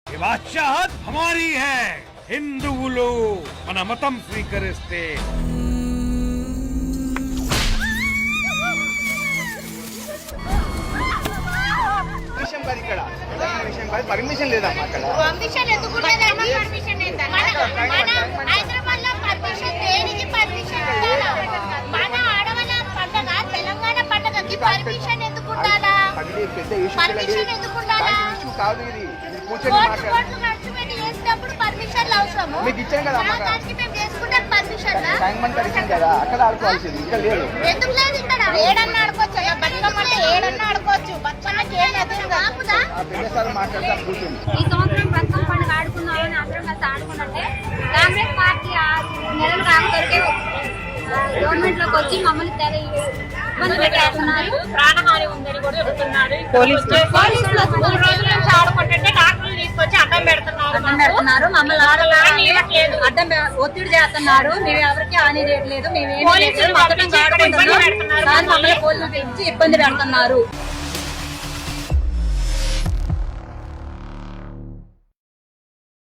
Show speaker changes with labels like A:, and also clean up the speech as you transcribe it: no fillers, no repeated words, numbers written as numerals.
A: బాద్షాహత్ హమారీ high. హిందువులు మన మతం స్వీకరిస్తే
B: పర్మిషన్ లేదమ్మా అక్కడ.
C: పర్మిషన్ ఎందుకు లేదమ్మా? పర్మిషన్ ఏంటన్నా? మన హైదరాబాద్ లో పర్మిషన్ దేనికి పర్మిషన్ ఉండాలా? మన ఆడవాళ్ళ పండగ తెలంగాణ పండగకి పర్మిషన్ ఎందుకు ఉండాలా? పర్మిషన్ ఎందుకు ఉండాలా?
B: కాదు ఇది కూర్చొని
C: కోర్టు నడుచుపెట్టి చేసినప్పుడు పర్మిషన్లు అవసరము.
B: మీకు ఇచ్చాను కదా అమ్మా.
C: దానికి మేము చేసుకుంటే పర్మిషన్
B: ట్యాంక్ అడిగింది కదా, అక్కడ ఆడుకోవాల్సింది ఇక్కడ లేదు.
C: ఎందుకు లేదు? ఇక్కడ ఏడన్నా ఆడుకోవచ్చు. బతుకమ్మ అంటే ఏడన్నా ఆడుకోవచ్చు. బతుకమ్మకి ఏం ఎదురు కాపుదా?
B: పెద్దసార్లు మాట్లాడతా కూర్చొని
D: ఈ సంవత్సరం బతుకమ్మ పండుగ ఆడుకుందామని అందరం కలిసి ఆడుకుంటే కాంగ్రెస్ పార్టీ 6 నెలలు కాకపోతే గవర్నమెంట్ లోకి వచ్చి మమ్మల్ని ఇబ్బంది పెట్టేస్తున్నారు.
E: ప్రాణహాని ఉందని కూడా చెబుతున్నారు.
D: పోలీసులు
E: 3 రోజుల నుంచి ఆడుకుంటుంటే డాక్టర్లు తీసుకొచ్చి అడ్డం పెడుతున్నారు.
D: మమ్మల్ని అడ్డం ఒత్తిడి చేస్తున్నారు. మేము ఎవరికి హాని చేయట్లేదు, మేము మమ్మల్ని పోలీసులు పిలిచి ఇబ్బంది పెడుతున్నారు.